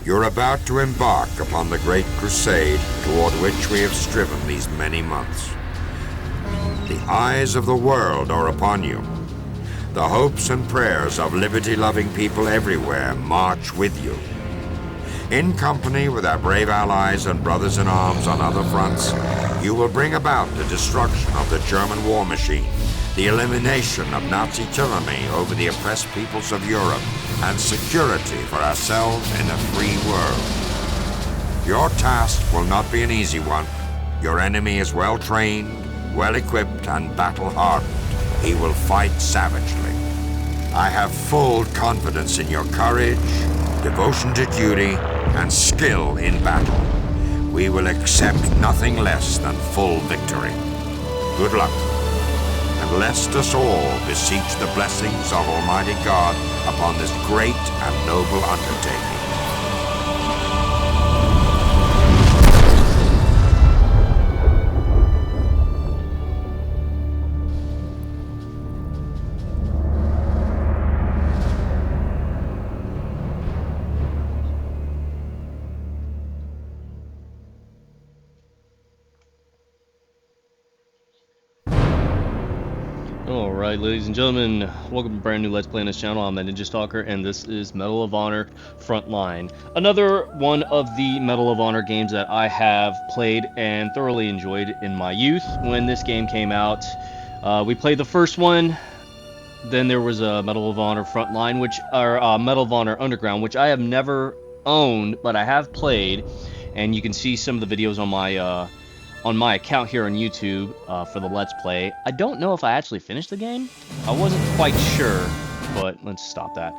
You're about to embark upon the great crusade toward which we have striven these many months. The eyes of the world are upon you. The hopes and prayers of liberty-loving people everywhere march with you. In company with our brave allies and brothers in arms on other fronts, you will bring about the destruction of the German war machine, the elimination of Nazi tyranny over the oppressed peoples of Europe, and security for ourselves in a free world. Your task will not be an easy one. Your enemy is well trained, well equipped, and battle-hardened. He will fight savagely. I have full confidence in your courage, devotion to duty, and skill in battle. We will accept nothing less than full victory. Good luck. And lest us all beseech the blessings of Almighty God upon this great and noble undertaking. Alright, ladies and gentlemen, welcome to a brand new Let's Play on this channel. I'm the Ninja Stalker, and this is Medal of Honor Frontline. Another one of the Medal of Honor games that I have played and thoroughly enjoyed in my youth when this game came out. We played the first one, then there was a Medal of Honor Frontline, Medal of Honor Underground, which I have never owned, but I have played, and you can see some of the videos on my account here on YouTube for the Let's Play. I don't know if I actually finished the game. I wasn't quite sure, but let's stop that.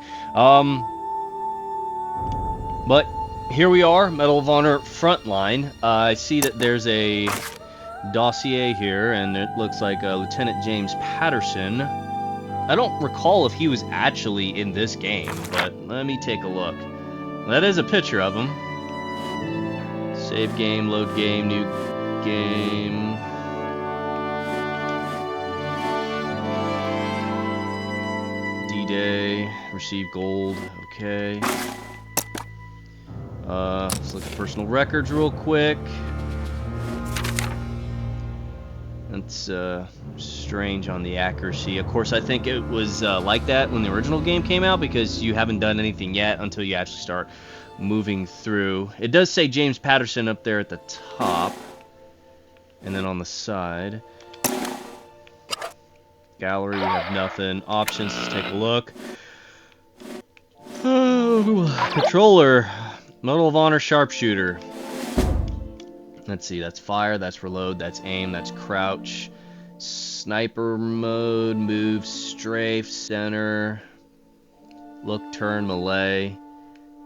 But here we are, Medal of Honor Frontline. I see that there's a dossier here, and it looks like Lieutenant James Patterson. I don't recall if he was actually in this game, but let me take a look. That is a picture of him. Save game, load game, new game. D-Day, receive gold, okay. Let's look at personal records real quick. That's strange on the accuracy. Of course, I think it was like that when the original game came out, because you haven't done anything yet until you actually start moving through. It does say James Patterson up there at the top. And then on the side, gallery, we have nothing. Options, let's take a look. Oh, controller, Medal of Honor Sharpshooter. Let's see, that's fire, that's reload, that's aim, that's crouch. Sniper mode, move, strafe, center, look, turn, melee.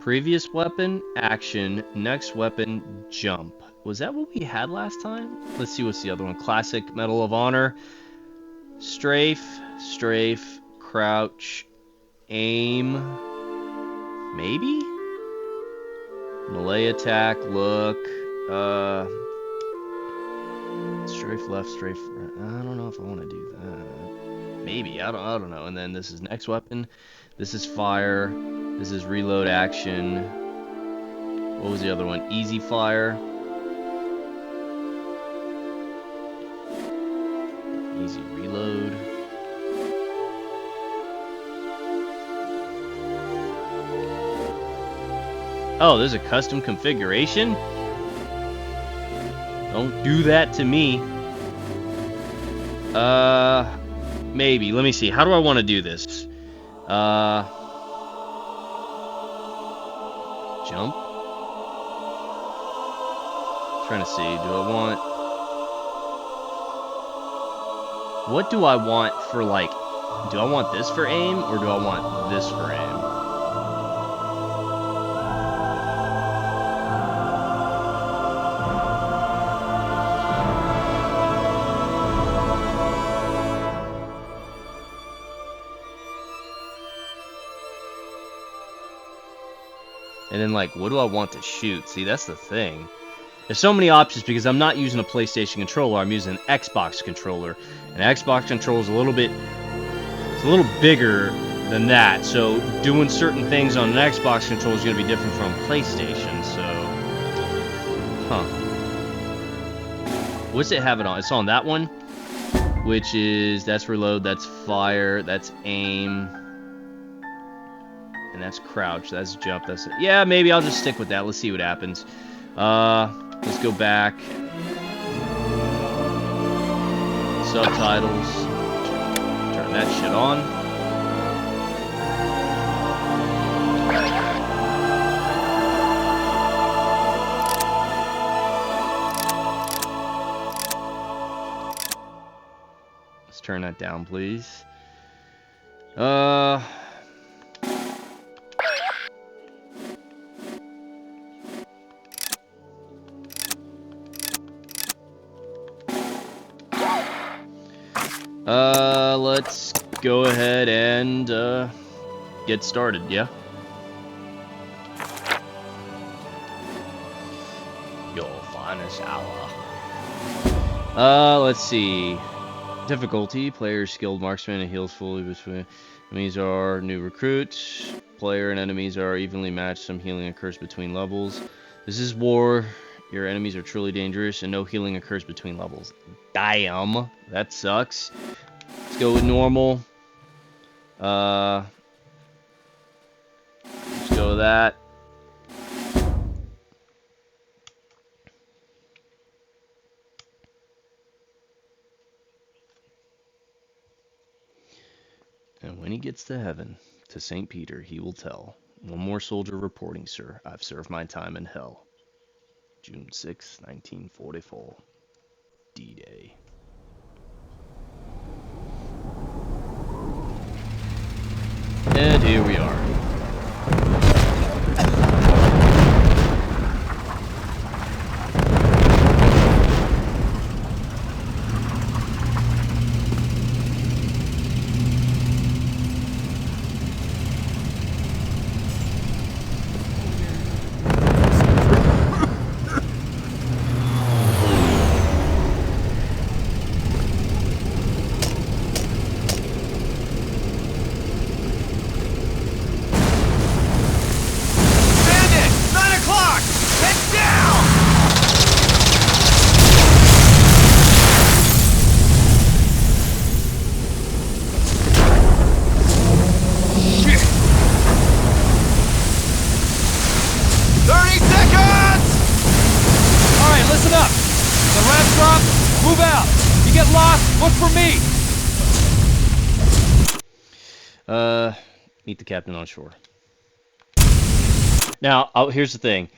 Previous weapon, action, next weapon, jump. Was that what we had last time? Let's see what's the other one. Classic Medal of Honor. Strafe, strafe, crouch, aim. Maybe? Melee attack, look. Strafe left, strafe right. I don't know if I want to do that. Maybe, I don't know. And then this is next weapon. This is fire. This is reload action. What was the other one? Easy fire. Easy reload. Oh, there's a custom configuration? Don't do that to me. Maybe. Let me see. How do I want to do this? Jump? Trying to see. Do I want... What do I want for, like, do I want this for aim, or do I want this for aim? And then, like, what do I want to shoot? See, that's the thing. There's so many options because I'm not using a PlayStation controller. I'm using an Xbox controller. An Xbox controller is a little bit, it's a little bigger than that. So doing certain things on an Xbox controller is going to be different from PlayStation. So, what's it have it on? It's on that one, which is that's reload, that's fire, that's aim, and that's crouch, that's jump. That's it. Yeah, maybe I'll just stick with that. Let's see what happens. Let's go back. Subtitles. Turn that shit on. Let's turn that down, please. Let's go ahead and get started, yeah? Your finest hour. Let's see. Difficulty, player skilled marksman and heals fully between enemies are new recruits. Player and enemies are evenly matched, some healing occurs between levels. This is war. Your enemies are truly dangerous and no healing occurs between levels. Damn, that sucks. Let's go with normal. Let's go with that. And when he gets to heaven, to St. Peter, he will tell. One more soldier reporting, sir. I've served my time in hell. June 6, 1944. D-Day. And here we are. Meet the captain on shore. Now, here's the thing.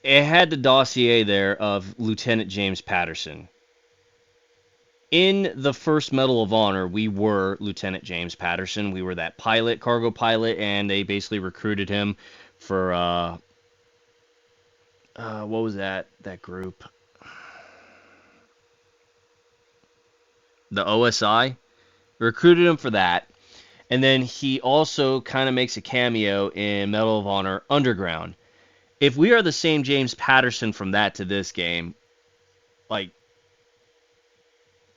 It had the dossier there of Lieutenant James Patterson. In the first Medal of Honor, we were Lieutenant James Patterson. We were that pilot, cargo pilot, and they basically recruited him for, what was that group? The OSI. Recruited him for that. And then he also kind of makes a cameo in Medal of Honor Underground. If we are the same James Patterson from that to this game, like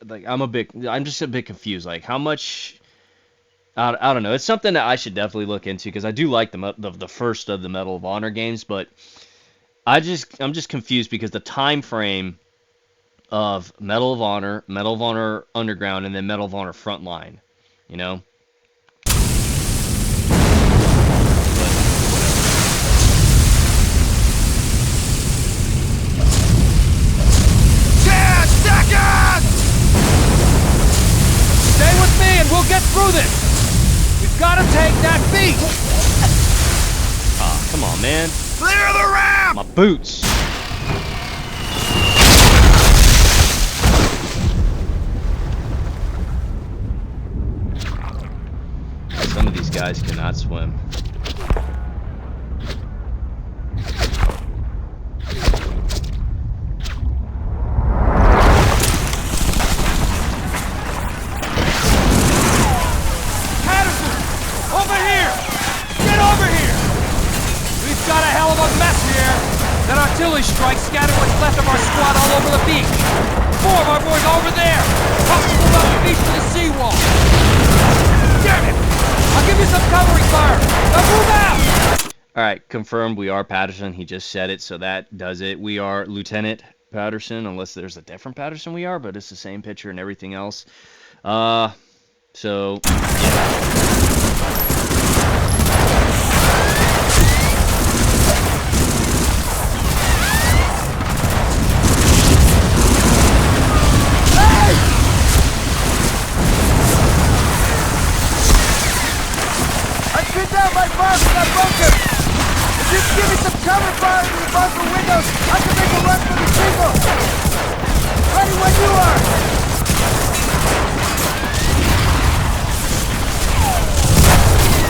I'm just a bit confused. Like, how much? I don't know. It's something that I should definitely look into because I do like the first of the Medal of Honor games, but I'm just confused because the time frame of Medal of Honor Underground, and then Medal of Honor Frontline, you know. Stay with me and we'll get through this! We've got to take that beat! Ah, come on, man. Clear the ramp! My boots! Some of these guys cannot swim. Strike scattered what's left of our squad all over the beach. 4 of our boys over there. Help to move up the beach to the seawall. Damn it! I'll give you some covering fire. Now move out! Alright, confirmed we are Patterson. He just said it, so that does it. We are Lieutenant Patterson, unless there's a different Patterson we are, but it's the same picture and everything else. So, yeah. My bunker got broken! If you can give me some cover fire in the bunker windows, I can make a run for the people! Ready when you are!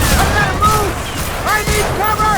I gotta move! I need cover!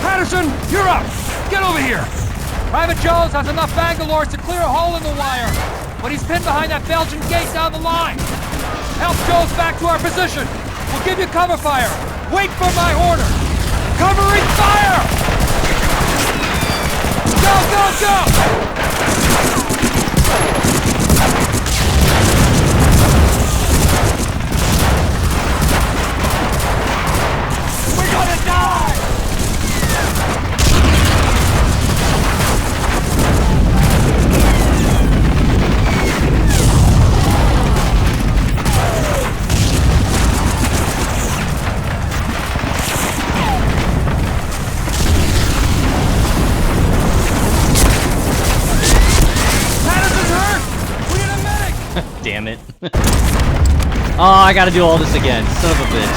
Patterson, you're up! Get over here! Private Jones has enough Bangalores to clear a hole in the wire, but he's pinned behind that Belgian gate down the line. Help Jones back to our position. We'll give you cover fire. Wait for my order. Covering fire! Go, go, go! We're gonna die! Damn it. Oh, I gotta do all this again. Son of a bitch.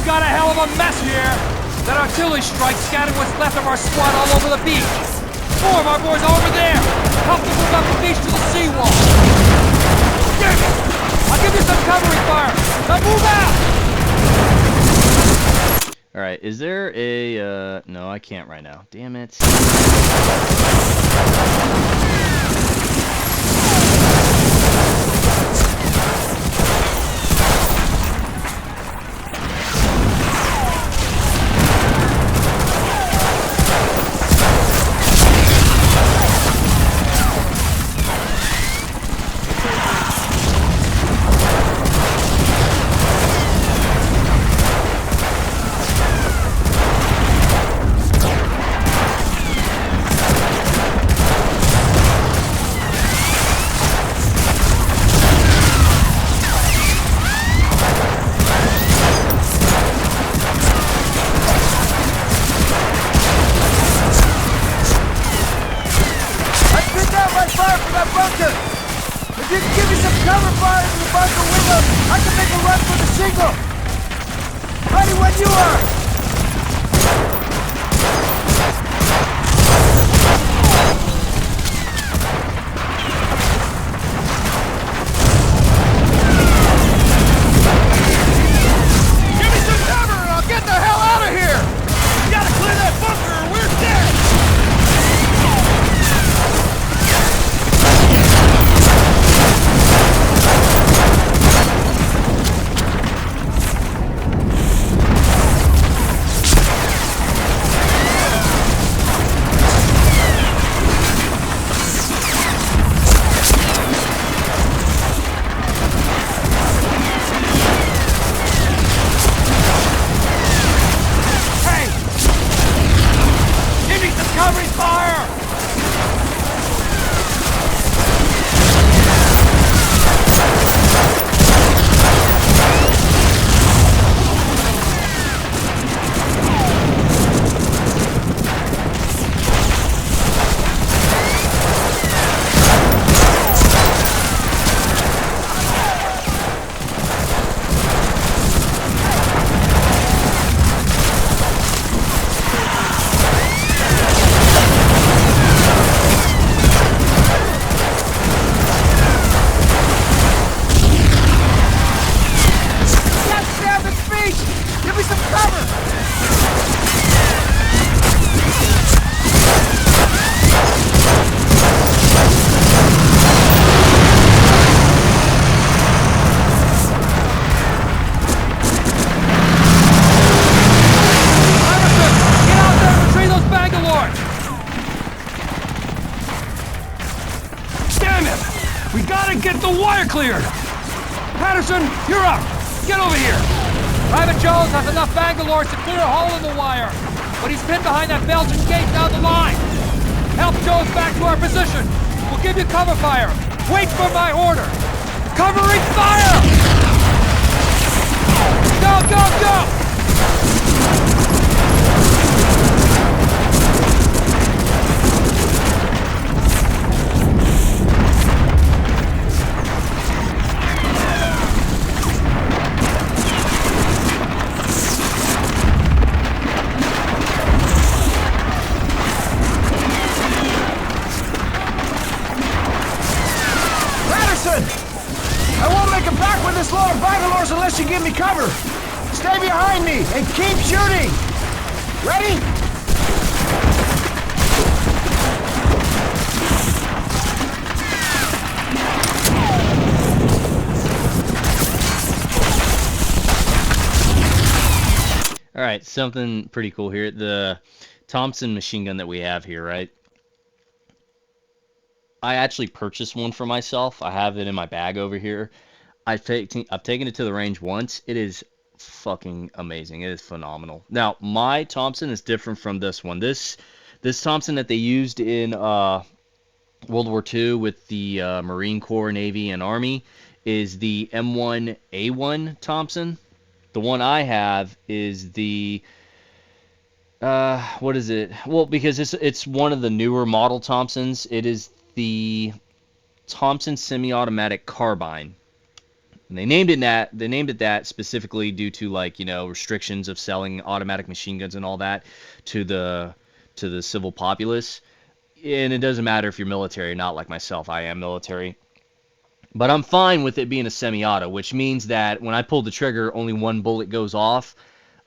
got a hell of a mess here. That artillery strike scattered what's left of our squad all over the beach. 4 of our boys are over there. Help them move up the beach to the seawall. Damn it! I'll give you some covering fire. Now move out! Alright, is there a, no, I can't right now. Damn it. If you can give me some cover fire from the bunker window, I can make a run for the shingle. Ready when you are. Give me some cover and I'll get the hell out of here! You gotta clear that bunker or we're dead! Covering fire! Give me some cover! Iverson, get out there and retrieve those Bangalores! Damn it! We gotta get the wire cleared! Patterson, you're up! Get over here! Private Jones has enough Bangalores to clear a hole in the wire, but he's pinned behind that Belgian gate down the line. Help Jones back to our position. We'll give you cover fire. Wait for my order. Covering fire! Go, go, go! I won't make it back with this load of Bangalores unless you give me cover. Stay behind me and keep shooting. Ready? Alright, something pretty cool here. The Thompson machine gun that we have here, right? I actually purchased one for myself. I have it in my bag over here. I've taken it to the range once. It is fucking amazing. It is phenomenal. Now, my Thompson is different from this one. This Thompson that they used in World War II with the Marine Corps, Navy, and Army is the M1A1 Thompson. The one I have is the what is it? Well, because it's one of the newer model Thompsons. It is the Thompson semi-automatic carbine. And they named it that. They named it that specifically due to, like, restrictions of selling automatic machine guns and all that to the civil populace. And it doesn't matter if you're military or not, like myself. I am military. But I'm fine with it being a semi-auto, which means that when I pull the trigger, only one bullet goes off.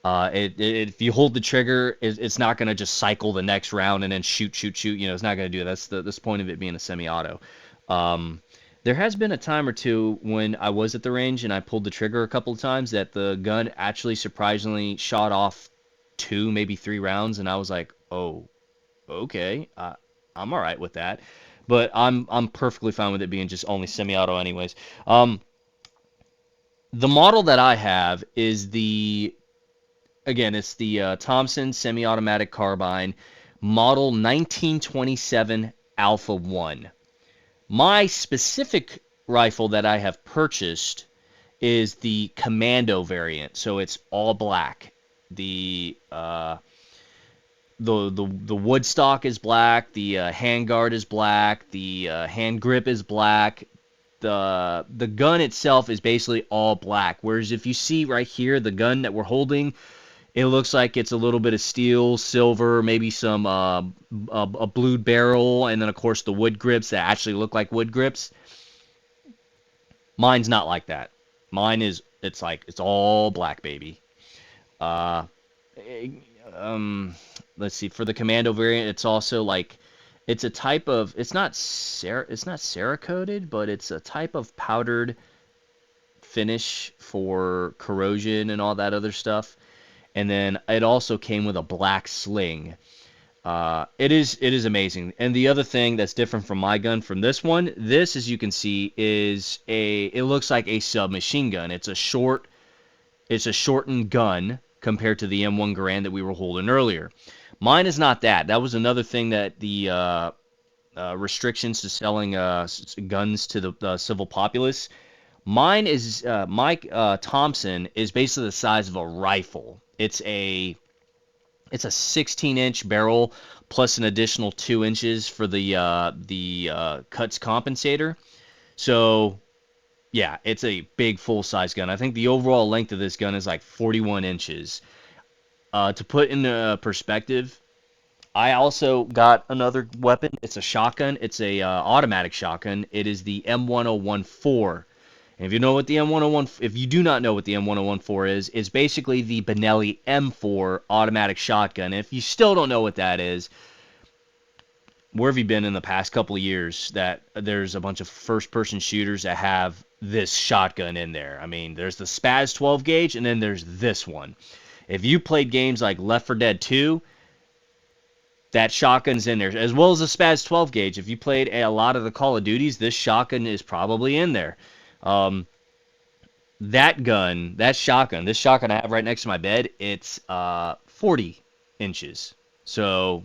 If you hold the trigger, it's not going to just cycle the next round and then shoot. It's not going to do that. That's the point of it being a semi-auto. There has been a time or two when I was at the range and I pulled the trigger a couple of times that the gun actually surprisingly shot off 2, maybe 3 rounds, and I was like, oh, okay, I'm all right with that. But I'm perfectly fine with it being just only semi-auto anyways. The model that I have is it's the Thompson semi-automatic carbine, model 1927 Alpha 1. My specific rifle that I have purchased is the Commando variant, so it's all black. The wood stock is black, the handguard is black, the hand grip is black. The gun itself is basically all black. Whereas if you see right here, the gun that we're holding, it looks like it's a little bit of steel, silver, maybe some a blued barrel, and then of course the wood grips that actually look like wood grips. Mine's not like that. Mine is it's all black, baby. Let's see, for the Commando variant, it's also like it's a type of it's not Cerakoted, but it's a type of powdered finish for corrosion and all that other stuff. And then it also came with a black sling. It is amazing. And the other thing that's different from my gun from this one, this, as you can see, it looks like a submachine gun. It's a shortened gun compared to the M1 Garand that we were holding earlier. Mine is not that. That was another thing that the restrictions to selling guns to the civil populace. Mine is Mike Thompson is basically the size of a rifle. It's a 16-inch barrel plus an additional 2 inches for the cuts compensator. So yeah, it's a big full-size gun. I think the overall length of this gun is like 41 inches. To put into perspective, I also got another weapon. It's a shotgun. It's a automatic shotgun. It is the M1014. And if you do not know what the M1014 is, it's basically the Benelli M4 automatic shotgun. And if you still don't know what that is, where have you been in the past couple of years that there's a bunch of first-person shooters that have this shotgun in there? I mean, there's the Spaz 12 gauge, and then there's this one. If you played games like Left 4 Dead 2, that shotgun's in there, as well as the Spaz 12 gauge. If you played a lot of the Call of Duties, this shotgun is probably in there. This shotgun I have right next to my bed, it's 40 inches. So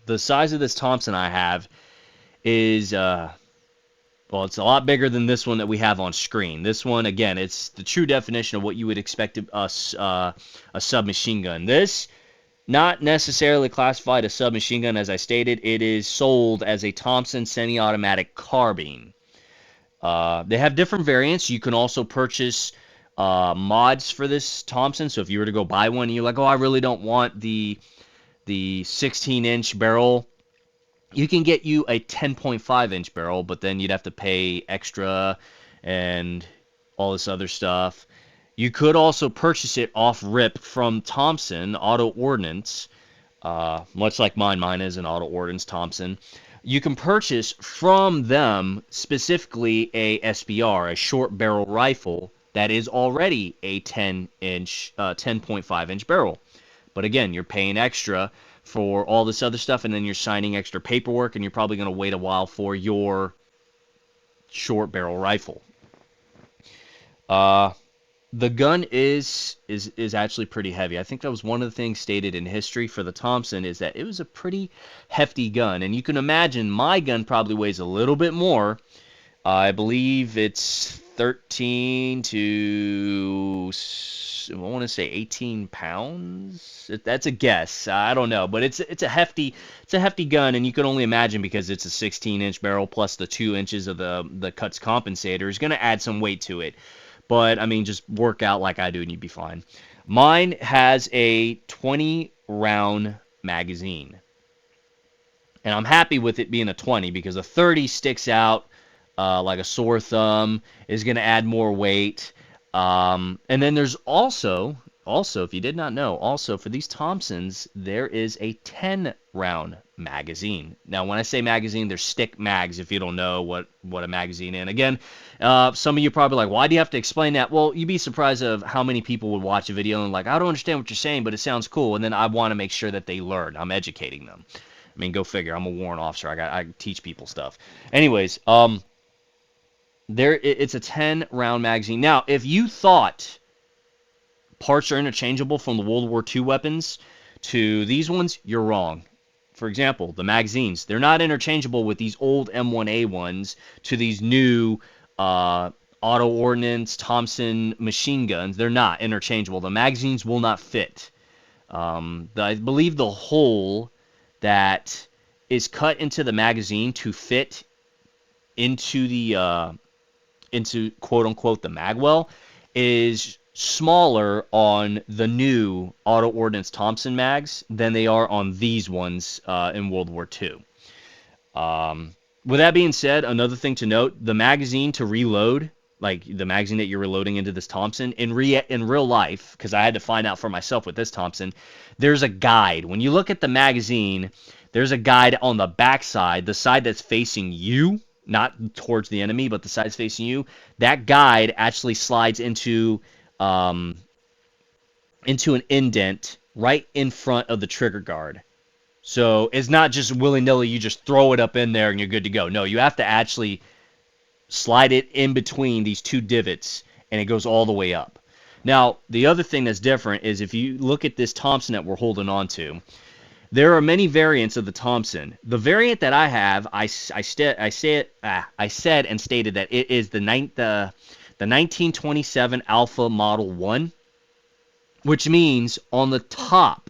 the size of this Thompson I have is, it's a lot bigger than this one that we have on screen. This one, again, it's the true definition of what you would expect a submachine gun. This, not necessarily classified as submachine gun, as I stated. It is sold as a Thompson semi-automatic carbine. They have different variants. You can also purchase mods for this Thompson. So if you were to go buy one and you're like, oh, I really don't want the 16-inch barrel, you can get you a 10.5-inch barrel, but then you'd have to pay extra and all this other stuff. You could also purchase it off rip from Thompson Auto Ordnance, much like mine. Mine is an Auto Ordnance Thompson. You can purchase from them specifically a SBR, a short barrel rifle, that is already a 10.5-inch barrel. But again, you're paying extra for all this other stuff, and then you're signing extra paperwork, and you're probably going to wait a while for your short barrel rifle. The gun is actually pretty heavy. I think that was one of the things stated in history for the Thompson, is that it was a pretty hefty gun. And you can imagine my gun probably weighs a little bit more. I believe it's 13 to, I want to say 18 pounds. That's a guess. I don't know, but it's a hefty gun, and you can only imagine, because it's a 16-inch barrel plus the 2 inches of the cuts compensator is going to add some weight to it. But, I mean, just work out like I do and you'd be fine. Mine has a 20-round magazine. And I'm happy with it being a 20 because a 30 sticks out like a sore thumb, is going to add more weight. And then there's also, if you did not know, also for these Thompsons, there is a 10-round magazine. Now, when I say magazine, they're stick mags if you don't know what a magazine is. And again, some of you probably like, why do you have to explain that? Well, you'd be surprised of how many people would watch a video and like, I don't understand what you're saying, but it sounds cool. And then I want to make sure that they learn. I'm educating them. I mean, go figure. I'm a warrant officer. I teach people stuff. Anyways, it's a 10-round magazine. Now, if you thought parts are interchangeable from the World War II weapons to these ones, you're wrong. For example, the magazines, they're not interchangeable with these old M1A ones to these new auto ordnance Thompson machine guns. They're not interchangeable. The magazines will not fit. I believe the hole that is cut into the magazine to fit into the into quote unquote the magwell is smaller on the new auto ordnance Thompson mags than they are on these ones in World War II. With that being said, another thing to note, the magazine to reload, like the magazine that you're reloading into this Thompson, in real life, because I had to find out for myself with this Thompson, there's a guide. When you look at the magazine, there's a guide on the back side, the side that's facing you, not towards the enemy, but the side's facing you. That guide actually slides into an indent right in front of the trigger guard. So it's not just willy-nilly, you just throw it up in there and you're good to go. No, you have to actually slide it in between these two divots, and it goes all the way up. Now, the other thing that's different is if you look at this Thompson that we're holding on to, there are many variants of the Thompson. The variant that I have, I said and stated that it is the 1927 Alpha Model 1, which means on the top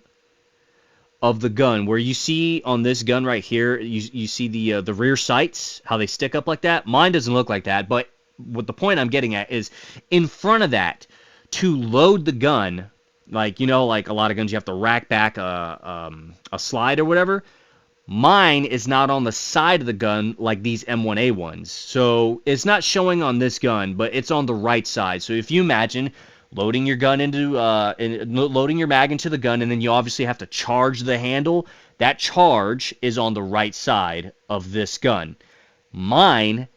of the gun, where you see on this gun right here, you see the rear sights, how they stick up like that. Mine doesn't look like that, but what the point I'm getting at is in front of that, to load the gun, like, you know, like a lot of guns you have to rack back a slide or whatever. Mine is not on the side of the gun like these M1A ones. So it's not showing on this gun, but it's on the right side. So if you imagine loading your gun into loading your mag into the gun, and then you obviously have to charge the handle, that charge is on the right side of this gun. Mine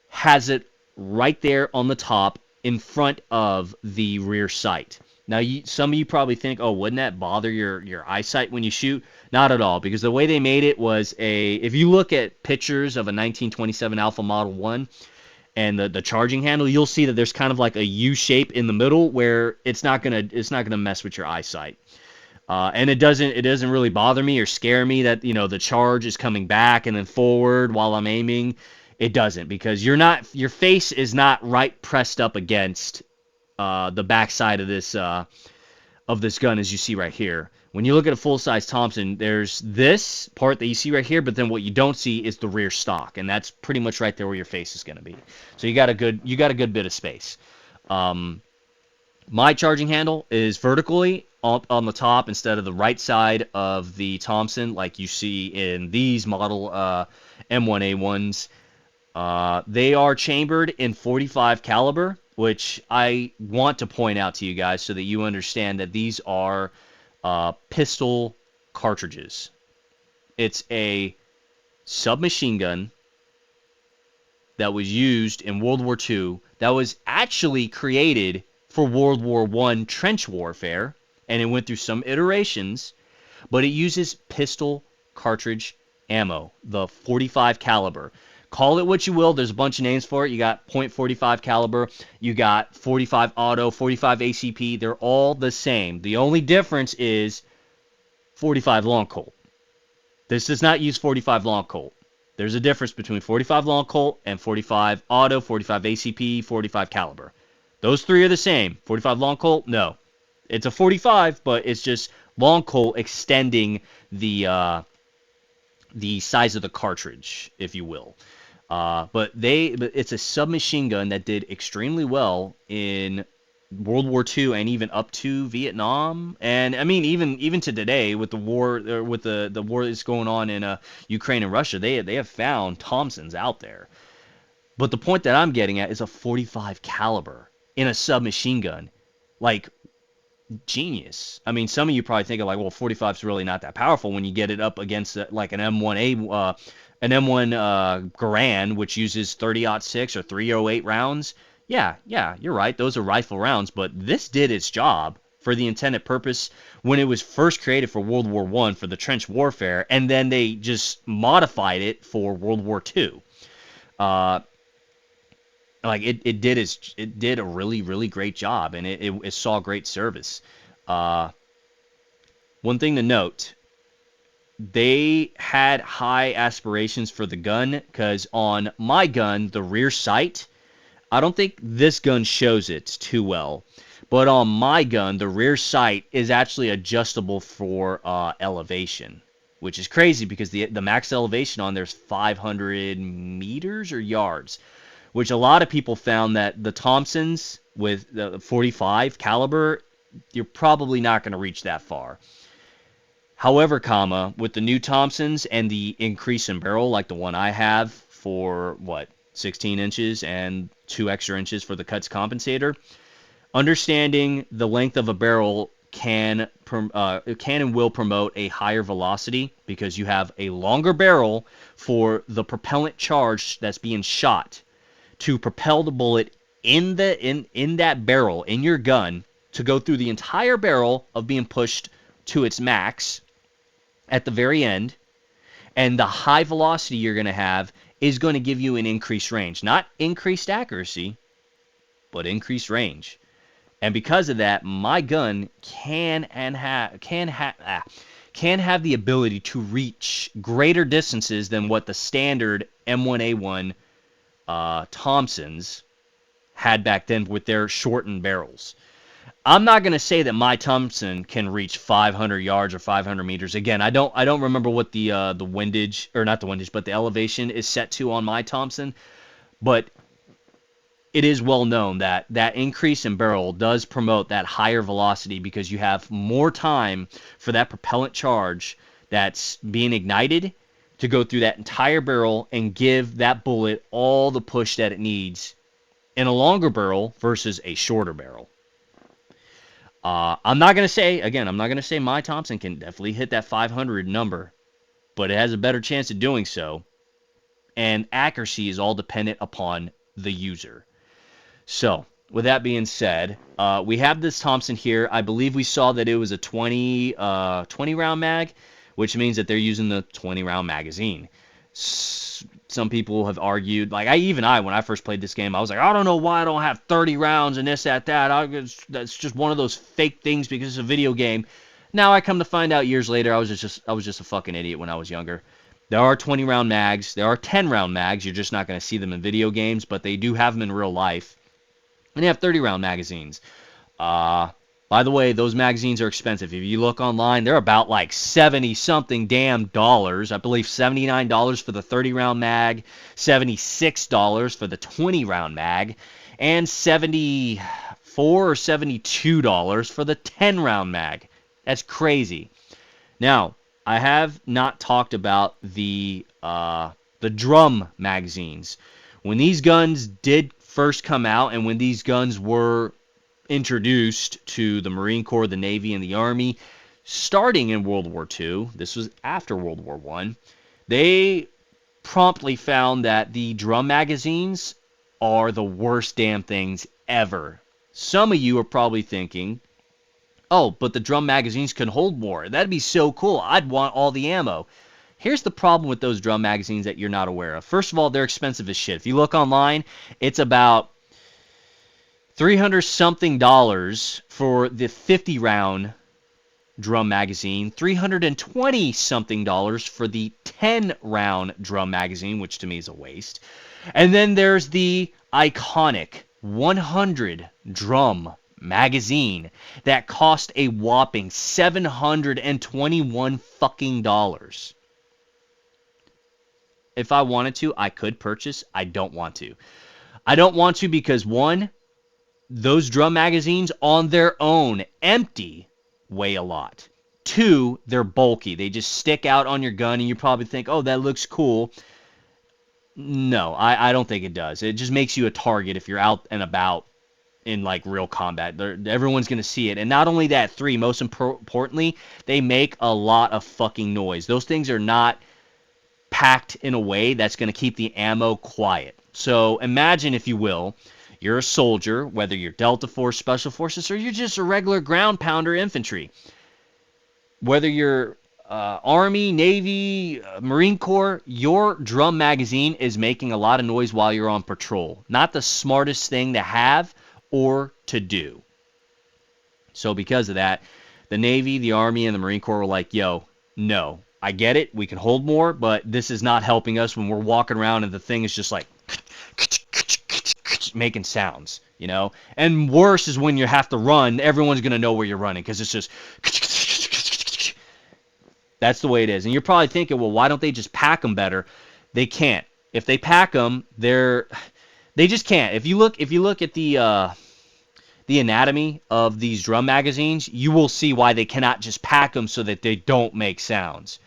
has it right there on the top in front of the rear sight. Now, some of you probably think, oh, wouldn't that bother your eyesight when you shoot? Not at all, because the way they made it was if you look at pictures of a 1927 Alpha Model 1 and the charging handle, you'll see that there's kind of like a U shape in the middle where it's not gonna mess with your eyesight. And it doesn't really bother me or scare me that, you know, the charge is coming back and then forward while I'm aiming. It doesn't, because your face is not right pressed up against the backside of this gun, as you see right here. When you look at a full-size Thompson, there's this part that you see right here, but then what you don't see is the rear stock, and that's pretty much right there where your face is going to be. So you got a good bit of space. My charging handle is vertically up on the top instead of the right side of the Thompson, like you see in these model M1A ones. They are chambered in .45 caliber, which I want to point out to you guys so that you understand that these are pistol cartridges. It's a submachine gun that was used in World War II that was actually created for World War I trench warfare, and it went through some iterations, but it uses pistol cartridge ammo, the .45 caliber. Call it what you will. There's a bunch of names for it. You got .45 caliber. You got .45 auto, .45 ACP. They're all the same. The only difference is .45 long Colt. This does not use .45 long Colt. There's a difference between .45 long Colt and .45 auto, .45 ACP, .45 caliber. Those three are the same. .45 long Colt, no. It's a .45, but it's just long Colt extending the size of the cartridge, if you will. But it's a submachine gun that did extremely well in World War II and even up to Vietnam. And I mean, even to today with the war, with the war that's going on in Ukraine and Russia, they have found Thompsons out there. But the point that I'm getting at is a 45 caliber in a submachine gun. Like, genius. I mean, some of you probably think of like, well, 45 is really not that powerful when you get it up against like an M1 Garand, which uses 30-06 or 308 rounds. Yeah, you're right. Those are rifle rounds, but this did its job for the intended purpose when it was first created for World War I for the trench warfare, and then they just modified it for World War II. Like it did a really great job, and it saw great service. One thing to note, they had high aspirations for the gun, because on my gun, the rear sight, I don't think this gun shows it too well, but on my gun, the rear sight is actually adjustable for elevation, which is crazy because the max elevation on there's 500 meters or yards, which a lot of people found that the Thompsons with the 45 caliber, you're probably not going to reach that far. However, with the new Thompsons and the increase in barrel, like the one I have for, 16 inches and 2 extra inches for the cuts compensator, understanding the length of a barrel can and will promote a higher velocity because you have a longer barrel for the propellant charge that's being shot to propel the bullet in that barrel in your gun to go through the entire barrel of being pushed to its max at the very end, and the high velocity you're going to have is going to give you an increased range, not increased accuracy, but increased range. And because of that, my gun can have the ability to reach greater distances than what the standard M1A1 Thompsons had back then with their shortened barrels. I'm not going to say that my Thompson can reach 500 yards or 500 meters. Again, I don't remember what the windage, or not the windage, but the elevation is set to on my Thompson. But it is well known that that increase in barrel does promote that higher velocity because you have more time for that propellant charge that's being ignited to go through that entire barrel and give that bullet all the push that it needs in a longer barrel versus a shorter barrel. I'm not going to say my Thompson can definitely hit that 500 number, but it has a better chance of doing so. And accuracy is all dependent upon the user. So, with that being said, we have this Thompson here. I believe we saw that it was a 20 round mag, which means that they're using the 20 round magazine. Some people have argued, like when I first played this game, I was like, I don't know why I don't have 30 rounds and this, that. That's just one of those fake things because it's a video game. Now I come to find out years later, I was just a fucking idiot when I was younger. There are 20 round mags. There are 10 round mags. You're just not going to see them in video games, but they do have them in real life. And they have 30 round magazines. By the way, those magazines are expensive. If you look online, they're about like 70 something damn dollars. I believe $79 for the 30 round mag, $76 for the 20 round mag, and $74 or $72 for the 10 round mag. That's crazy. Now, I have not talked about the drum magazines. When these guns did first come out and when these guns were introduced to the Marine Corps, the Navy, and the Army, starting in World War II, this was after World War I, they promptly found that the drum magazines are the worst damn things ever. Some of you are probably thinking, oh, but the drum magazines can hold more. That'd be so cool. I'd want all the ammo. Here's the problem with those drum magazines that you're not aware of. First of all, they're expensive as shit. If you look online, it's about $300 something for the 50 round drum magazine, $320 something for the 10 round drum magazine, which to me is a waste. And then there's the iconic 100 drum magazine that cost a whopping $721 fucking dollars. if I wanted to, I could purchase. I don't want to. I don't want to because, one, those drum magazines on their own, empty, weigh a lot. Two, they're bulky. They just stick out on your gun, and you probably think, oh, that looks cool. No, I don't think it does. It just makes you a target if you're out and about in like real combat. Everyone's going to see it. And not only that, three, most importantly, they make a lot of fucking noise. Those things are not packed in a way that's going to keep the ammo quiet. So imagine, if you will, you're a soldier, whether you're Delta Force, Special Forces, or you're just a regular ground pounder infantry. Whether you're Army, Navy, Marine Corps, your drum magazine is making a lot of noise while you're on patrol. Not the smartest thing to have or to do. So because of that, the Navy, the Army, and the Marine Corps were like, yo, no, I get it. We can hold more, but this is not helping us when we're walking around and the thing is just like making sounds, you know? And worse is when you have to run, everyone's going to know where you're running because it's just... That's the way it is. And you're probably thinking, well, why don't they just pack them better? They can't. If they pack them, they just can't. If you look at the anatomy of these drum magazines, you will see why they cannot just pack them so that they don't make sounds.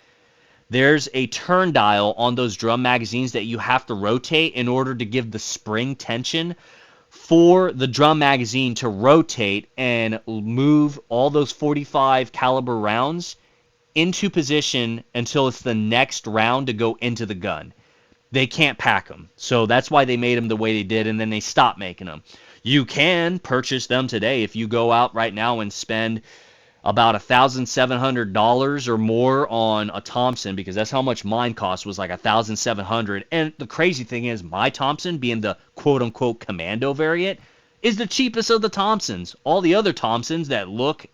There's a turn dial on those drum magazines that you have to rotate in order to give the spring tension for the drum magazine to rotate and move all those 45 caliber rounds into position until it's the next round to go into the gun. They can't pack them. So that's why they made them the way they did, and then they stopped making them. You can purchase them today if you go out right now and spend about $1,700 or more on a Thompson, because that's how much mine cost, was like $1,700. And the crazy thing is, my Thompson, being the quote-unquote commando variant, is the cheapest of the Thompsons. All the other Thompsons that look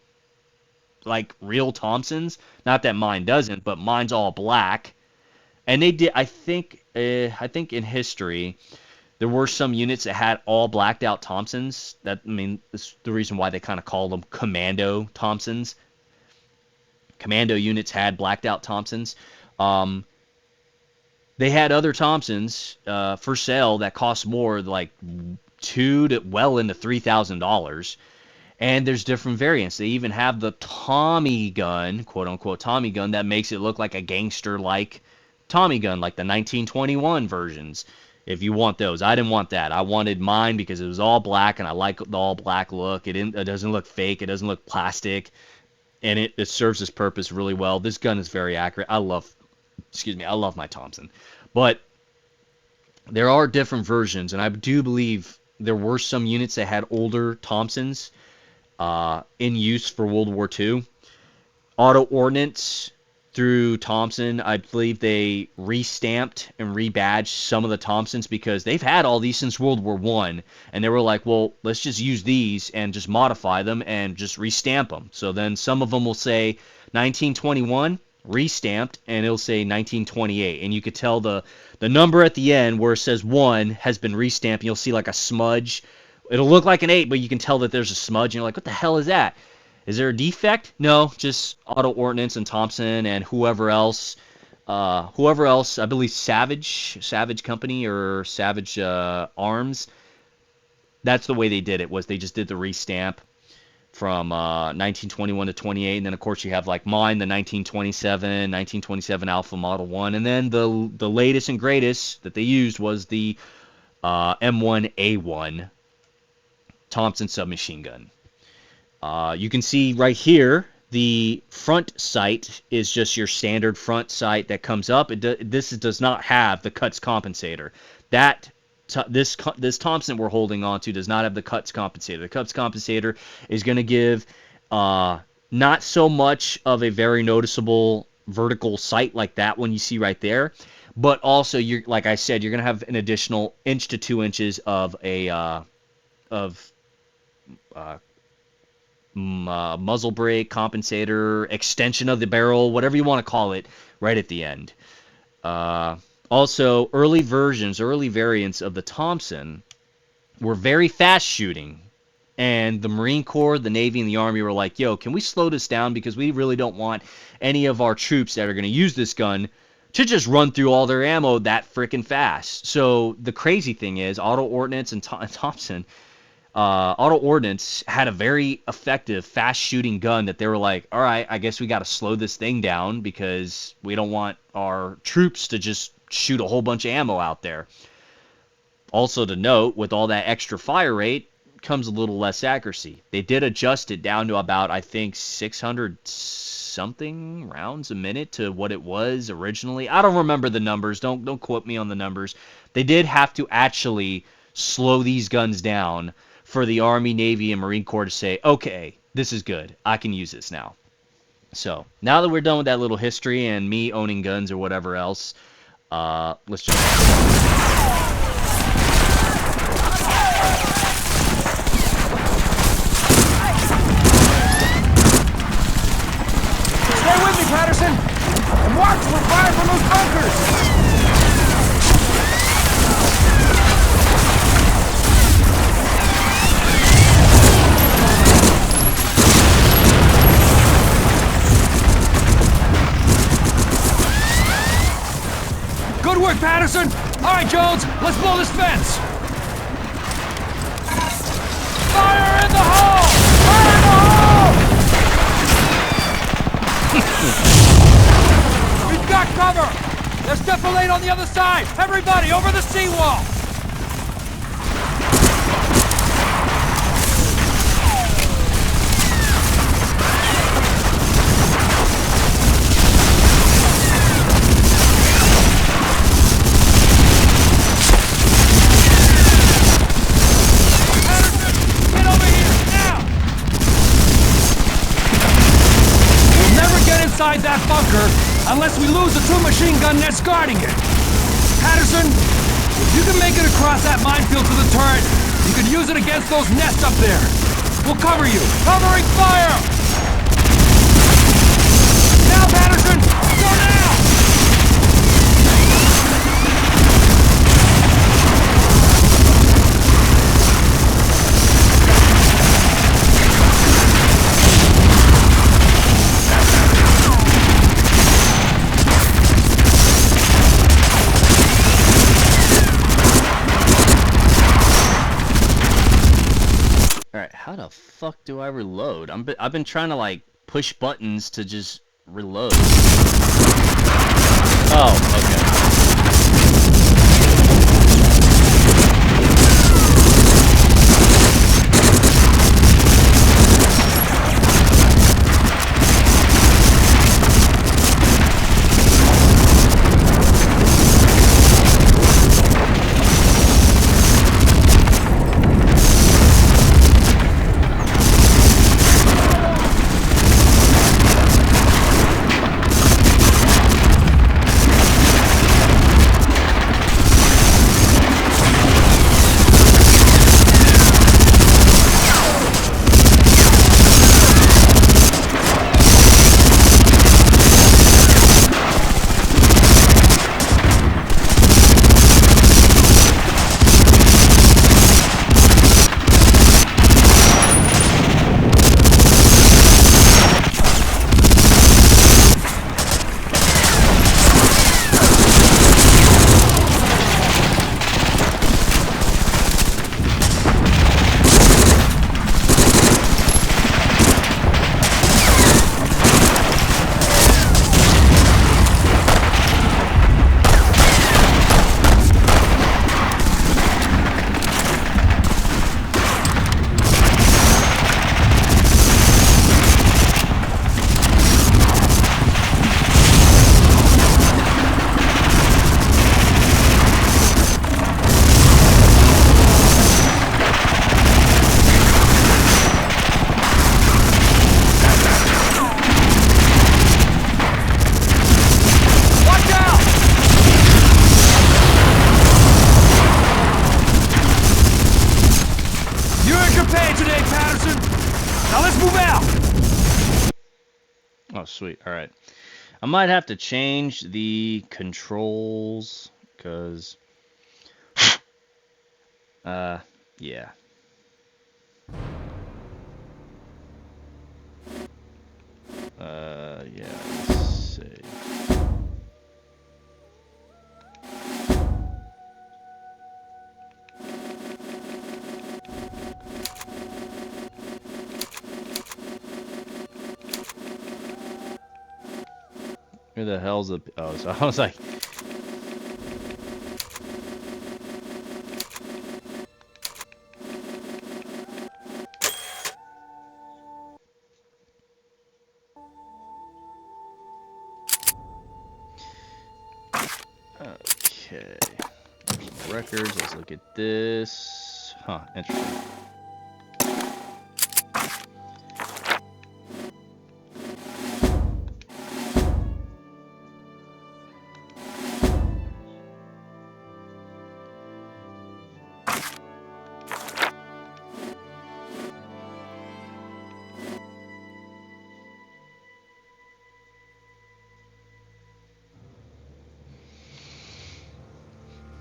like real Thompsons, not that mine doesn't, but mine's all black. And they did, I think in history, there were some units that had all blacked out Thompsons. That's the reason why they kind of call them commando Thompsons. Commando units had blacked out Thompsons. They had other Thompsons for sale that cost more, like $2,000 to well into $3,000. And there's different variants. They even have the Tommy gun, quote-unquote Tommy gun, that makes it look like a gangster-like Tommy gun, like the 1921 versions, if you want those. I didn't want that. I wanted mine because it was all black, and I like the all-black look. It doesn't look fake. It doesn't look plastic, and it serves its purpose really well. This gun is very accurate. I love my Thompson. But there are different versions, and I do believe there were some units that had older Thompsons in use for World War II. Auto Ordnance through Thompson, I believe they restamped and rebadged some of the Thompsons because they've had all these since World War I, and they were like, well, let's just use these and just modify them and just restamp them. So then some of them will say 1921 restamped, and it'll say 1928, and you could tell the number at the end where it says 1 has been restamped, and you'll see like a smudge. It'll look like an 8, but you can tell that there's a smudge, and you're like, what the hell is that? Is there a defect? No, just Auto Ordnance and Thompson and whoever else, I believe Savage Company or Savage Arms. That's the way they did it, was they just did the restamp from 1921 to 28, and then of course you have like mine, the 1927 Alpha Model 1, and then the latest and greatest that they used was the M1A1 Thompson submachine gun. You can see right here, the front sight is just your standard front sight that comes up. This does not have the cuts compensator. This Thompson we're holding on to does not have the cuts compensator. The cuts compensator is going to give not so much of a very noticeable vertical sight like that one you see right there, but also, like I said, you're going to have an additional 1 to 2 inches of a muzzle brake, compensator, extension of the barrel, whatever you want to call it, right at the end. Also, early variants of the Thompson were very fast shooting, and the Marine Corps, the Navy, and the Army were like, yo, can we slow this down, because we really don't want any of our troops that are going to use this gun to just run through all their ammo that freaking fast. So the crazy thing is, Auto Ordnance and Thompson, Auto Ordnance had a very effective, fast-shooting gun that they were like, all right, I guess we got to slow this thing down because we don't want our troops to just shoot a whole bunch of ammo out there. Also to note, with all that extra fire rate comes a little less accuracy. They did adjust it down to about, I think, 600 something rounds a minute to what it was originally. I don't remember the numbers. Don't quote me on the numbers. They did have to actually slow these guns down for the Army, Navy, and Marine Corps to say, okay, this is good. I can use this now. So now that we're done with that little history and me owning guns or whatever else, let's jump. Stay with me, Patterson! And watch for fire from those bunkers! Good work, Patterson! All right, Jones, let's blow this fence! Fire in the hole! Fire in the hole! We've got cover! There's defilade on the other side! Everybody, over the seawall! Inside that bunker unless we lose the two machine gun nests guarding it. Patterson, if you can make it across that minefield to the turret, you can use it against those nests up there. We'll cover you. Covering fire! Now, Patterson! Go now! How the fuck do I reload? I've been trying to like push buttons to just reload. Oh, okay. Oh, sweet. All right. I might have to change the controls because, yeah. Yeah, let's see. Who the hell's the... Oh, so I was like... Okay. Records, let's look at this. Huh, interesting.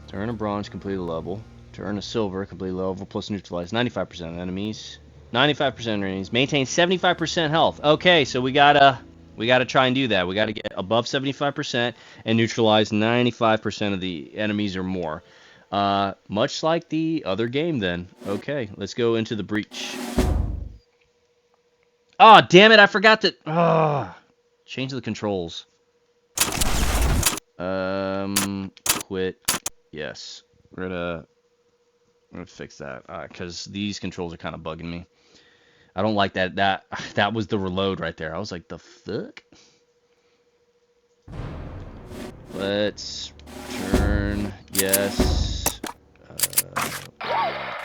To earn a bronze, complete a level. To earn a silver, complete a level plus neutralize 95% of enemies. 95% enemies. Maintain 75% health. Okay, so we gotta try and do that. We gotta get above 75% and neutralize 95% of the enemies or more. Much like the other game then. Okay, let's go into the breach. Oh, damn it, I forgot to... change the controls. Quit. Yes. We're gonna fix that. Because these controls are kind of bugging me. I don't like that. That was the reload right there. I was like, the fuck? Let's turn. Yes.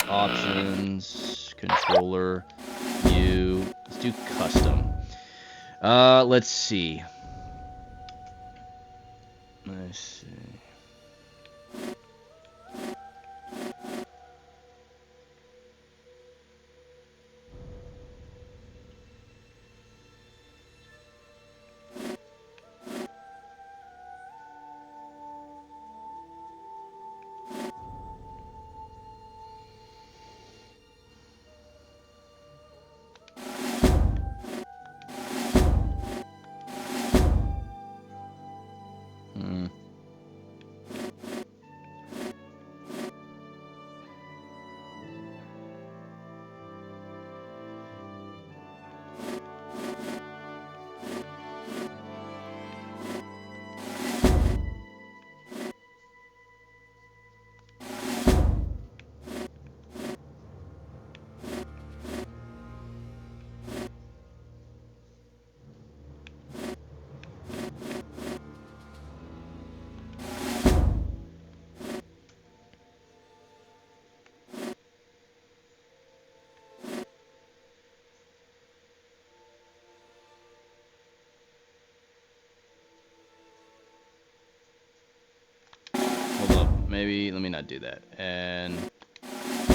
Options. Controller. View. Let's do custom. Let's see. Let's see. Maybe, let me not do that. And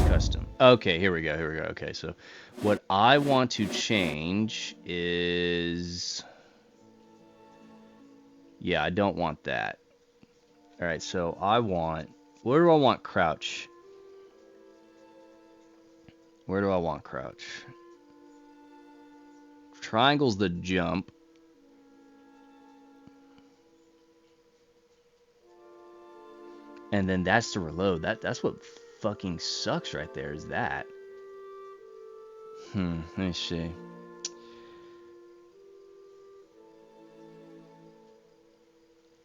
custom. Okay, here we go. Okay, so what I want to change is... Yeah, I don't want that. Alright, so I want... Where do I want crouch? Where do I want crouch? Triangle's the jump. And then that's the reload. That's what fucking sucks right there, is that. Let me see.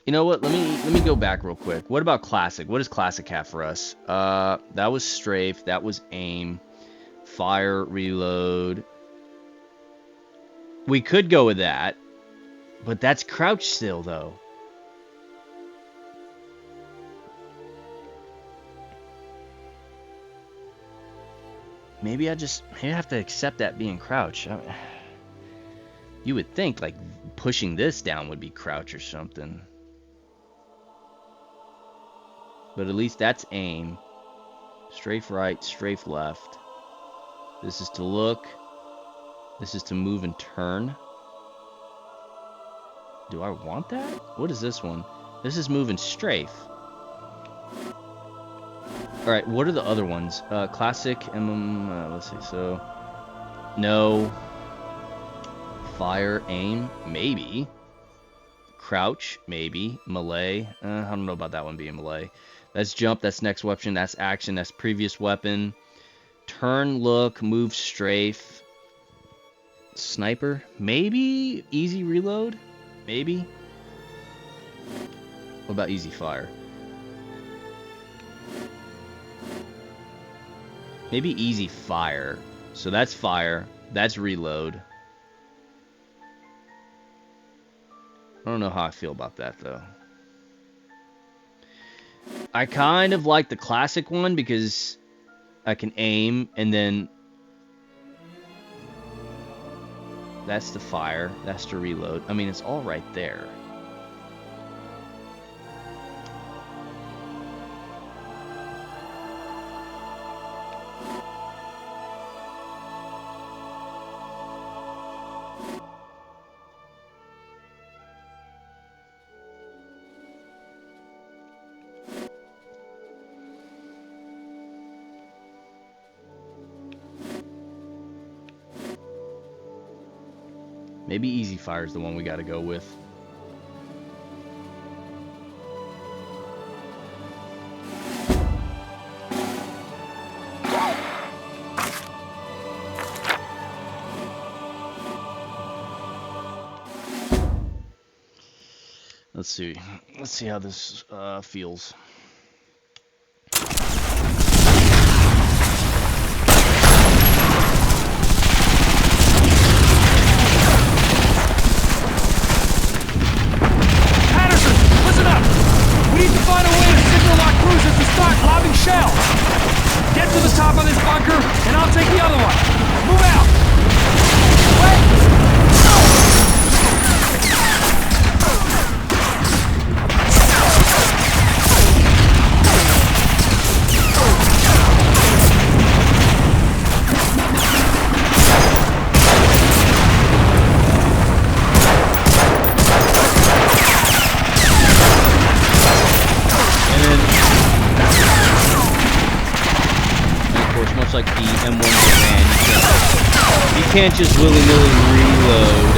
You know what? Let me go back real quick. What about classic? What does classic have for us? That was strafe, that was aim, fire, reload. We could go with that, but that's crouch still though. Maybe I have to accept that being crouch. You would think like pushing this down would be crouch or something. But at least that's aim. Strafe right, strafe left. This is to look. This is to move and turn. Do I want that? What is this one? This is move and strafe. Alright, what are the other ones? Classic, let's see, so... No. Fire, aim, maybe. Crouch, maybe. Melee, I don't know about that one being melee. That's jump, that's next weapon, that's action, that's previous weapon. Turn, look, move, strafe. Sniper, maybe. Easy reload, maybe. What about easy fire? Maybe easy fire. So that's fire. That's reload. I don't know how I feel about that, though. I kind of like the classic one because I can aim, and then that's the fire. That's the reload. I mean, it's all right there. Maybe easy fire is the one we got to go with. Let's see. Let's see how this feels. Get to the top of this bunker, and I'll take the other one. Move out! Wait! Like the M1 Command, you can't just willy-nilly reload.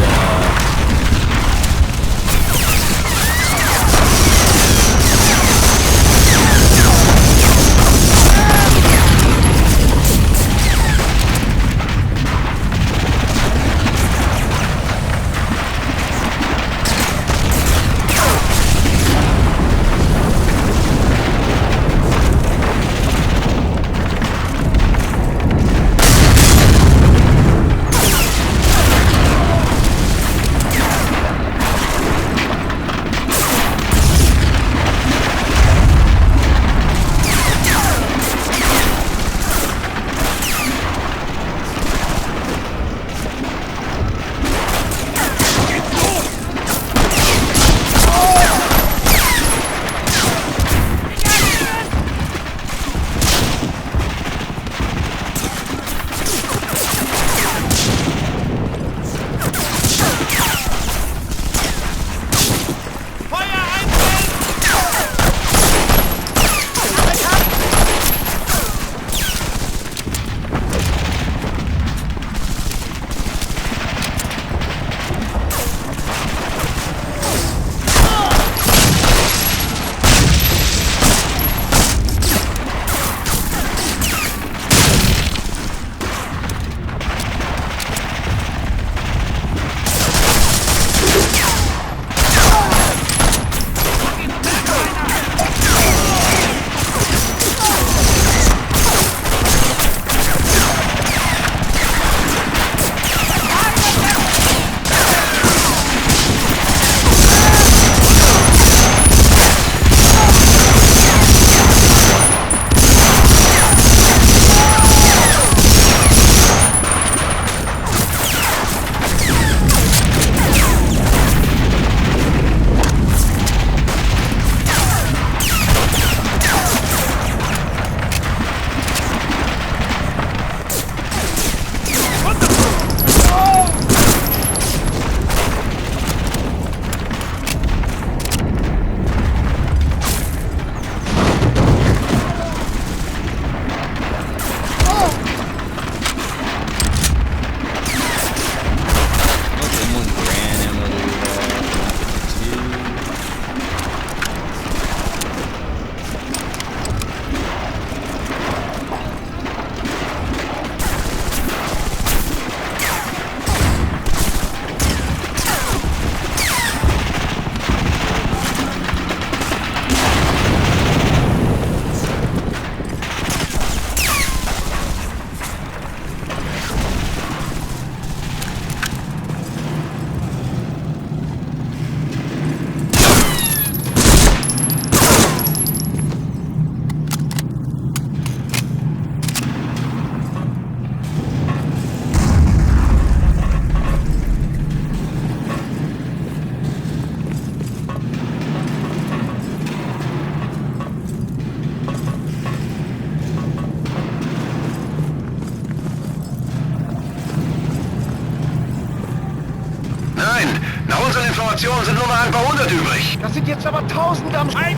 Informationen sind nur noch ein paar hundert übrig. Das sind jetzt aber Tausende am Schrein.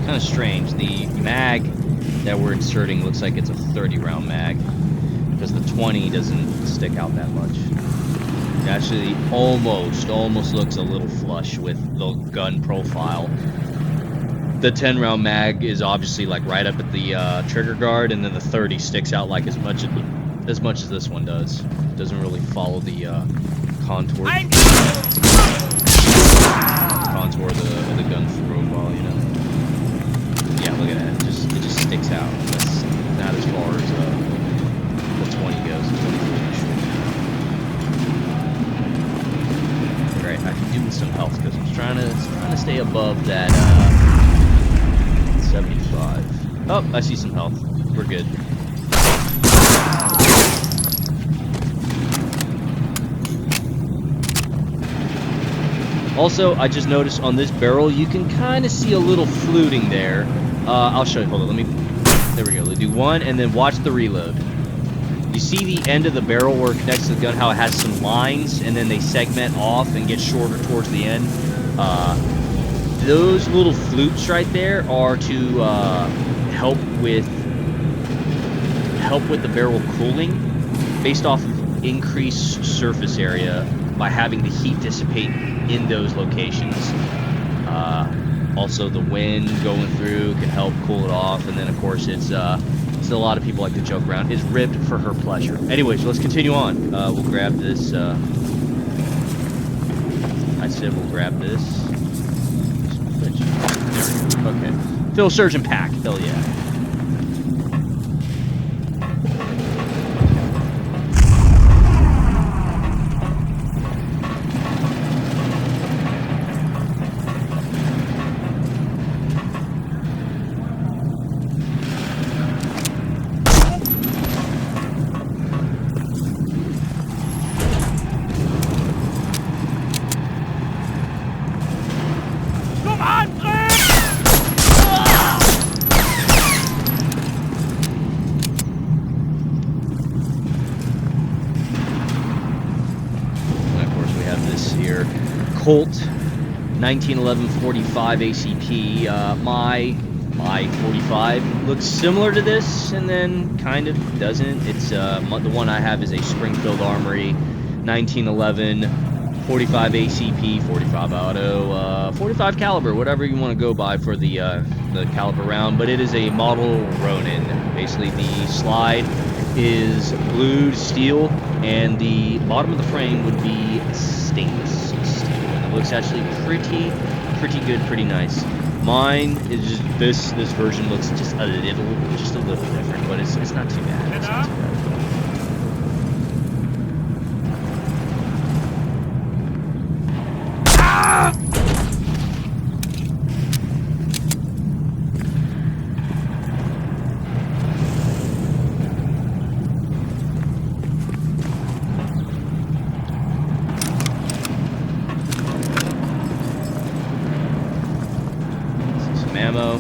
Kind of strange. The mag that we're inserting looks like it's a 30 round mag because the 20 doesn't stick out that much. It actually almost looks a little flush with the gun profile. The 10 round mag is obviously like right up at the trigger guard, and then the 30 sticks out like as much as this one does. It doesn't really follow the contour of the gun profile, you know. Yeah, look at that. It just sticks out. That's not as far as the 20 goes. The 20 Great, I can do with some health because I'm trying to stay above that 75. Oh, I see some health. We're good. Also, I just noticed on this barrel, you can kind of see a little fluting there. I'll show you. Hold on, there we go. Let's do one, and then watch the reload. You see the end of the barrel where it connects to the gun, how it has some lines, and then they segment off and get shorter towards the end? Those little flutes right there are to help with the barrel cooling based off of increased surface area by having the heat dissipate in those locations. Also, the wind going through can help cool it off, and then of course it's a lot of people like to joke around, is ribbed for her pleasure. Anyways, let's continue on. We'll grab this. I said we'll grab this. There we go. Okay. Phil Surgeon pack. Hell yeah. Colt 1911 45 ACP. My 45 looks similar to this, and then kind of doesn't. It's the one I have is a Springfield Armory 1911 45 ACP, 45 auto, 45 caliber, whatever you want to go by for the caliber round. But it is a model Ronin. Basically, the slide is blued steel, and the bottom of the frame would be stainless steel. And it looks actually pretty good, pretty nice. Mine is just this version looks just a little different, but it's not too bad. It's not too bad. Ammo.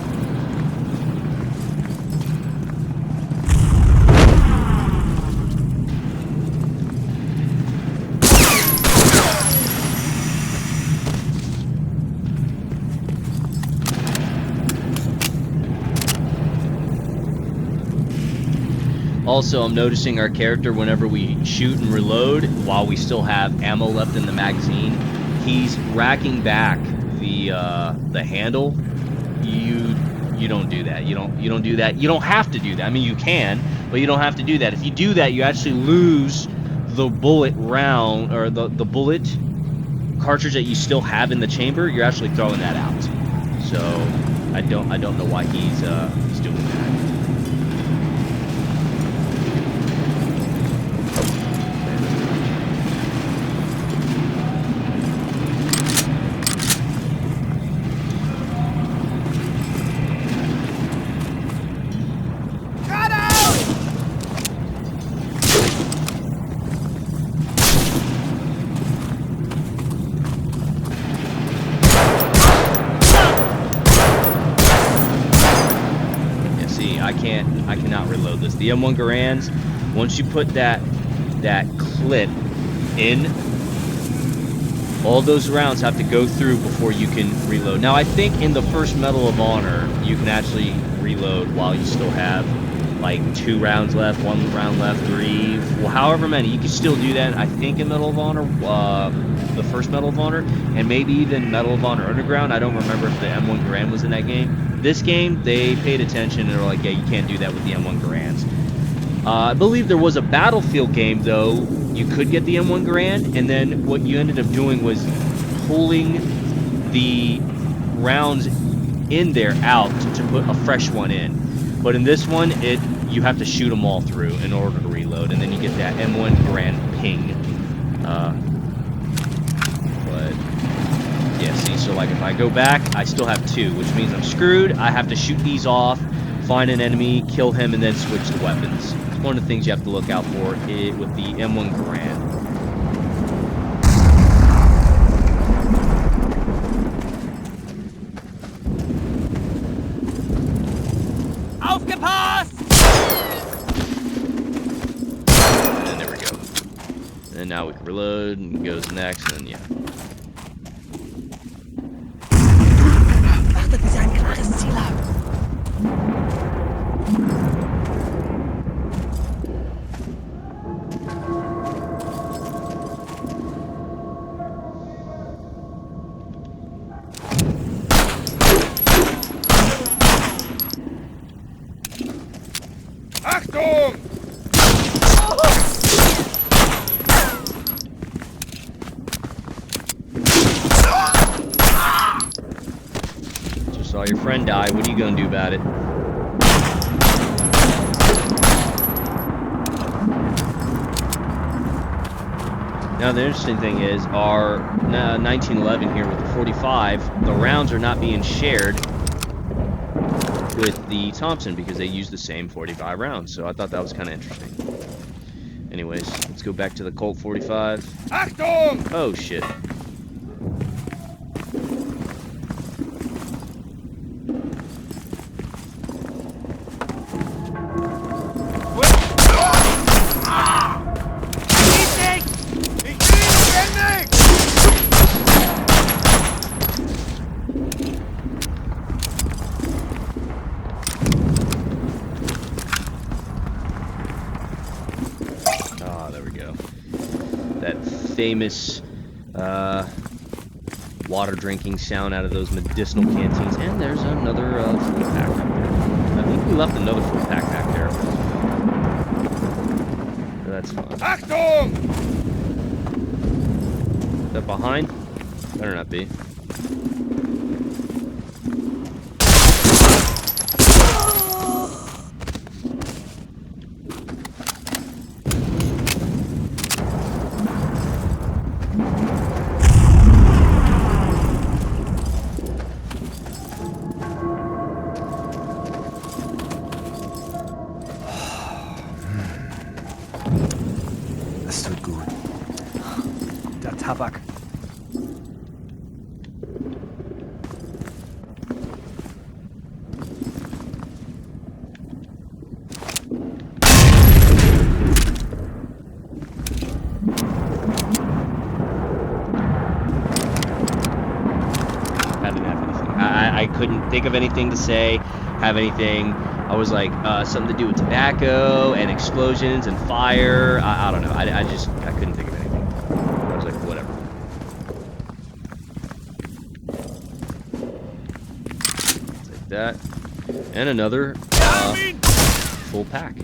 Also, I'm noticing our character, whenever we shoot and reload, while we still have ammo left in the magazine, he's racking back the handle, you don't do that. You don't do that. You don't have to do that. I mean, you can, but you don't have to do that. If you do that, you actually lose the bullet round, or the bullet cartridge that you still have in the chamber. You're actually throwing that out. So I don't know why he's doing that. I cannot reload this. The M1 Garands, once you put that clip in, all those rounds have to go through before you can reload. Now, I think in the first Medal of Honor, you can actually reload while you still have like 2 rounds left, 1 round left, 3, well, however many. You can still do that, I think, in Medal of Honor, the first Medal of Honor, and maybe even Medal of Honor Underground. I don't remember if the M1 Garand was in that game. This game, they paid attention and were like, yeah, you can't do that with the M1 Garands. I believe there was a Battlefield game, though. You could get the M1 Garand, and then what you ended up doing was pulling the rounds in there out to put a fresh one in. But in this one, you have to shoot them all through in order to reload, and then you get that M1 Garand ping. But yeah, see, so like if I go back, I still have 2, which means I'm screwed. I have to shoot these off, find an enemy, kill him, and then switch to weapons. It's one of the things you have to look out for with the M1 Garand. Aufgepasst! And there we go. And now we can reload, and goes next, and yeah. Wartet, bis ihr ein klares Ziel habt. Achtung! Just saw your friend die. What are you gonna do about it? Now the interesting thing is, our 1911 here with the 45, the rounds are not being shared with the Thompson because they use the same 45 rounds. So I thought that was kind of interesting. Anyways, let's go back to the Colt 45. Achtung! Oh shit. Famous water drinking sound out of those medicinal canteens. And there's another food pack right there. I think we left another food pack back there. So that's fine. Achtung! Is that behind? Better not be. Das tut gut. Der Tabak. I didn't have anything. I couldn't think of anything to say, have anything. I was like, something to do with tobacco and explosions and fire. I don't know. I couldn't think of anything. I was like, whatever. that. And another full pack.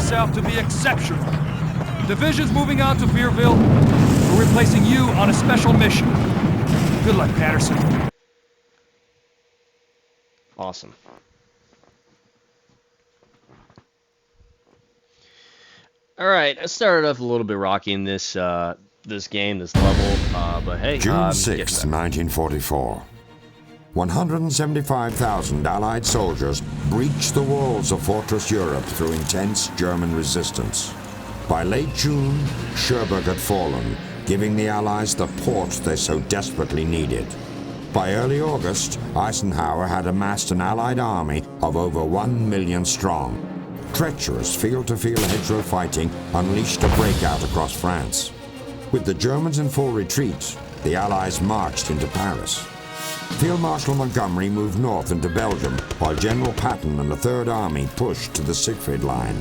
yourself to be exceptional. Division's moving out to Beerville. We're replacing you on a special mission. Good luck, Patterson. Awesome. Alright, I started off a little bit rocky in this this game, this level. But hey, June I'm 6, getting back. 1944. 175,000 Allied soldiers breached the walls of Fortress Europe through intense German resistance. By late June, Cherbourg had fallen, giving the Allies the port they so desperately needed. By early August, Eisenhower had amassed an Allied army of over 1 million strong. Treacherous field-to-field hedgerow fighting unleashed a breakout across France. With the Germans in full retreat, the Allies marched into Paris. Field Marshal Montgomery moved north into Belgium, while General Patton and the Third Army pushed to the Siegfried Line.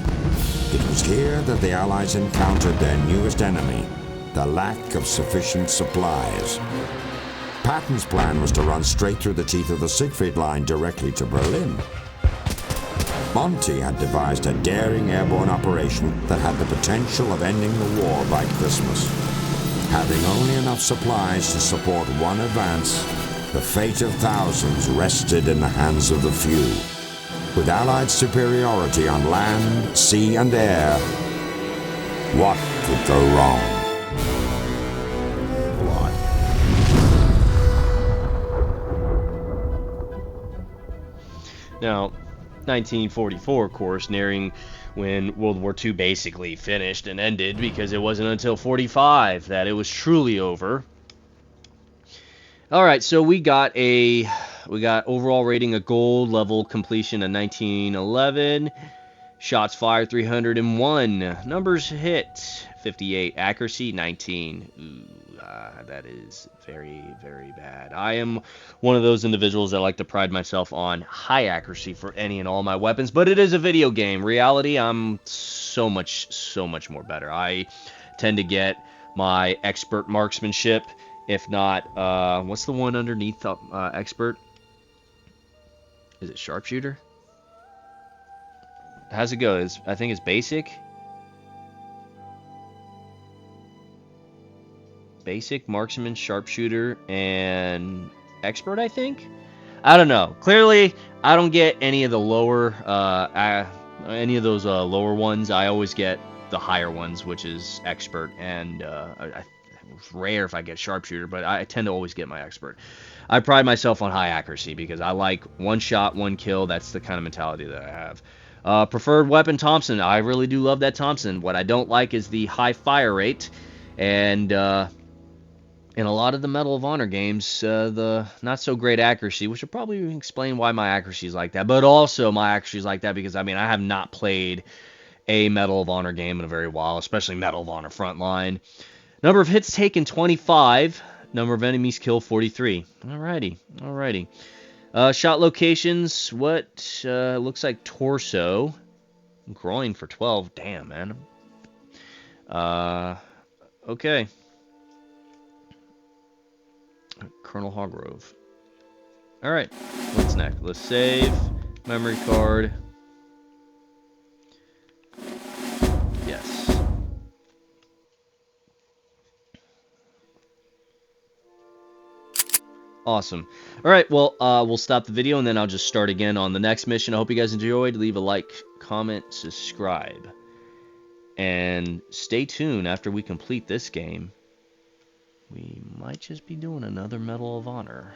It was here that the Allies encountered their newest enemy, the lack of sufficient supplies. Patton's plan was to run straight through the teeth of the Siegfried Line directly to Berlin. Monty had devised a daring airborne operation that had the potential of ending the war by Christmas. Having only enough supplies to support one advance, the fate of thousands rested in the hands of the few. With Allied superiority on land, sea, and air, what could go wrong? Now, 1944, of course, nearing when World War II basically finished and ended, because it wasn't until 45 that it was truly over. All right, so we got overall rating a gold, level completion of 1911, shots fired 301, numbers hit 58, accuracy 19. Ooh, that is very, very bad. I am one of those individuals that like to pride myself on high accuracy for any and all my weapons, but it is a video game. Reality, I'm so much more better. I tend to get my expert marksmanship. If not, what's the one underneath expert? Is it sharpshooter? How's it go? I think it's basic. Basic, marksman, sharpshooter, and expert, I think? I don't know. Clearly, I don't get any of the lower, any of those lower ones. I always get the higher ones, which is expert, and it's rare if I get sharpshooter, but I tend to always get my expert. I pride myself on high accuracy because I like one shot, one kill. That's the kind of mentality that I have. Preferred weapon, Thompson. I really do love that Thompson. What I don't like is the high fire rate, and in a lot of the Medal of Honor games, the not so great accuracy, which will probably explain why my accuracy is like that, but also my accuracy is like that because, I mean, I have not played a Medal of Honor game in a very while, especially Medal of Honor Frontline. Number of hits taken, 25. Number of enemies killed, 43. Alrighty. Shot locations, what looks like torso. Groin for 12. Damn, man. Okay. Colonel Hargrove. Alright, what's next? Let's save. Memory card. Yes. Awesome. Alright, well, we'll stop the video and then I'll just start again on the next mission. I hope you guys enjoyed. Leave a like, comment, subscribe. And stay tuned after we complete this game. We might just be doing another Medal of Honor.